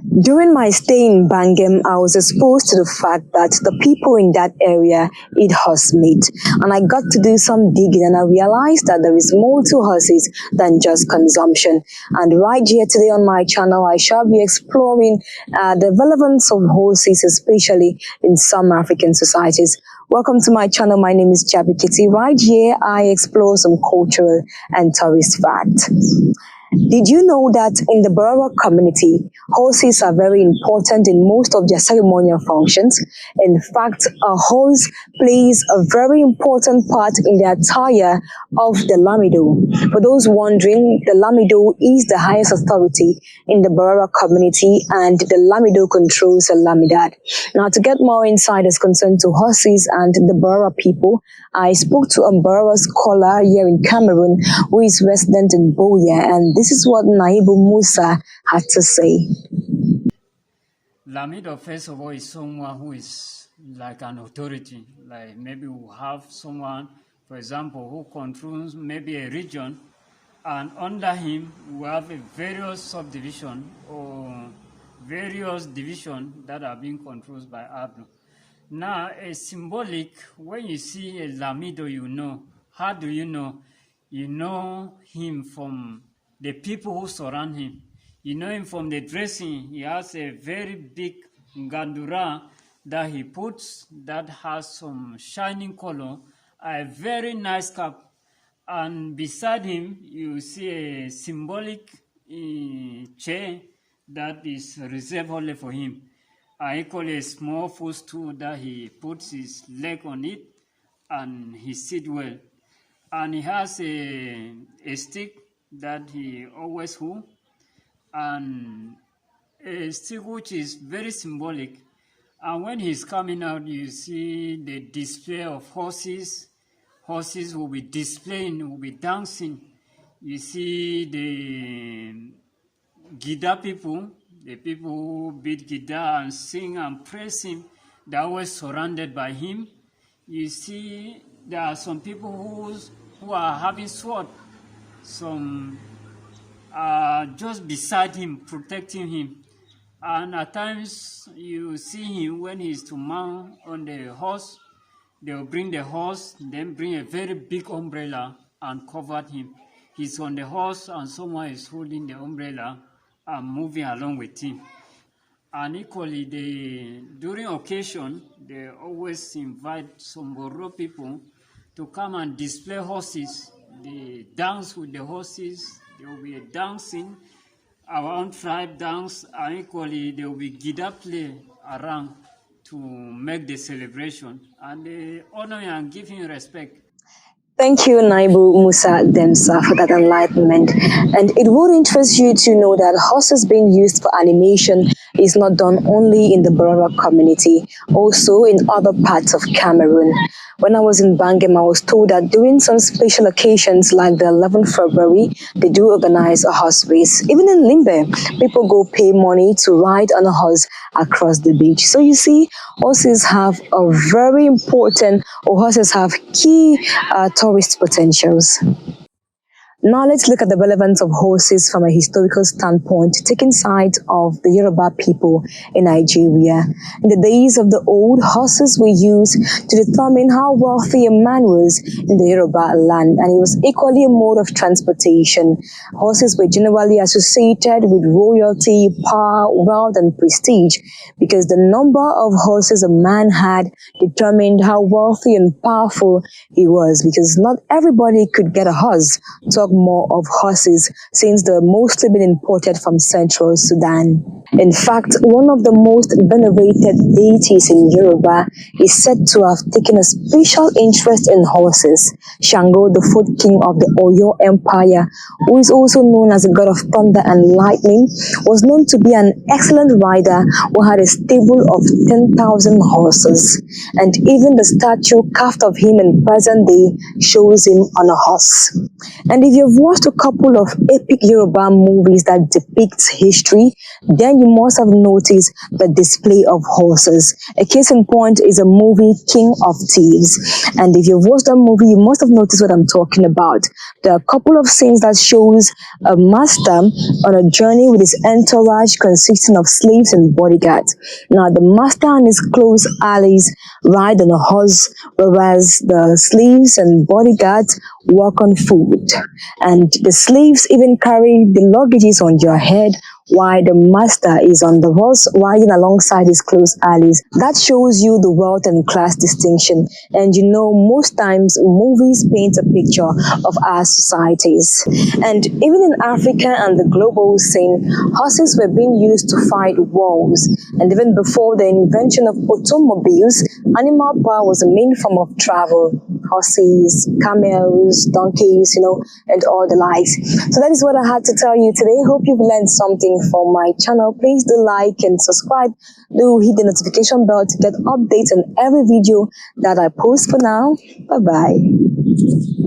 During my stay in Bangem, I was exposed to the fact that the people in that area eat horse meat. And I got to do some digging and I realized that there is more to horses than just consumption. And right here today on my channel, I shall be exploring the relevance of horses, especially in some African societies. Welcome to my channel. My name is Jabi Kitty. Right here, I explore some cultural and tourist facts. Did you know that in the mbororo community, horses are very important in most of their ceremonial functions? In fact, a horse plays a very important part in the attire of the lamido. For those wondering, the lamido is the highest authority in the mbororo community and the lamido controls the lamidad. Now, to get more insight as concerned to horses and the mbororo people, I spoke to a mbororo scholar here in Cameroon who is resident in Boya, and this is what Naibu Musa had to say. Lamido, first of all, is someone who is like an authority. Like maybe we have someone, for example, who controls maybe a region, and under him we have a various subdivision or various divisions that are being controlled by Abdu. Now, a symbolic, when you see a lamido, you know. How do you know? You know him from the people who surround him. You know him from the dressing. He has a very big gandura that he puts that has some shining color, a very nice cap. And beside him, you see a symbolic chair that is reserved only for him. Equally a small footstool that he puts his leg on it and he sits well. And he has a stick that he always holds, and a stick which is very symbolic. And when he's coming out, you see the display of horses. Horses will be displaying, will be dancing. You see the Gida people, the people who beat guitar and sing and praise him, they're always surrounded by him. You see, there are some people who are having sword. Some are just beside him, protecting him. And at times, you see him when he's to mount on the horse. They'll bring the horse, then bring a very big umbrella and cover him. He's on the horse and someone is holding the umbrella and moving along with him. And equally, during occasion, they always invite some mbororo people to come and display horses. They dance with the horses. There will be a dancing, our own tribe dance, and equally there will be gida play around to make the celebration. And they honor and give him respect. Thank you, Naibu Musa Demsa, for that enlightenment. And it would interest you to know that horses being used for animation is not done only in the mbororo community, also in other parts of Cameroon. When I was in Bangem, I was told that during some special occasions like the 11th February, they do organize a horse race. Even in Limbe, people go pay money to ride on a horse across the beach. So you see, horses have a very important, or horses have key tourist potentials. Now let's look at the relevance of horses from a historical standpoint, taking sight of the Yoruba people in Nigeria. In the days of the old, horses were used to determine how wealthy a man was in the Yoruba land, and it was equally a mode of transportation. Horses were generally associated with royalty, power, wealth, and prestige, because the number of horses a man had determined how wealthy and powerful he was, because not everybody could get a horse. Talk more of horses, since they're mostly been imported from Central Sudan. In fact, one of the most venerated deities in Yoruba is said to have taken a special interest in horses. Shango, the fourth king of the Oyo Empire, who is also known as the god of thunder and lightning, was known to be an excellent rider who had a stable of 10,000 horses. And even the statue carved of him in present day shows him on a horse. And if you're you've watched a couple of epic Yoruba movies that depict history, then you must have noticed the display of horses. A case in point is a movie, King of Thieves. And if you've watched that movie, you must have noticed what I'm talking about. There are a couple of scenes that shows a master on a journey with his entourage consisting of slaves and bodyguards. Now, the master and his close allies ride on a horse, whereas the slaves and bodyguards walk on foot. And the slaves even carry the luggages on your head, while the master is on the horse riding alongside his close allies. That shows you the wealth and class distinction. And you know, most times movies paint a picture of our societies. And even in Africa and the global scene, horses were being used to fight wars. And even before the invention of automobiles, animal power was the main form of travel. Horses, camels, donkeys, and all the likes. So that is what I had to tell you today. Hope you've learned something from my channel. Please do like and subscribe. Do hit the notification bell to get updates on every video that I post. For now, bye bye.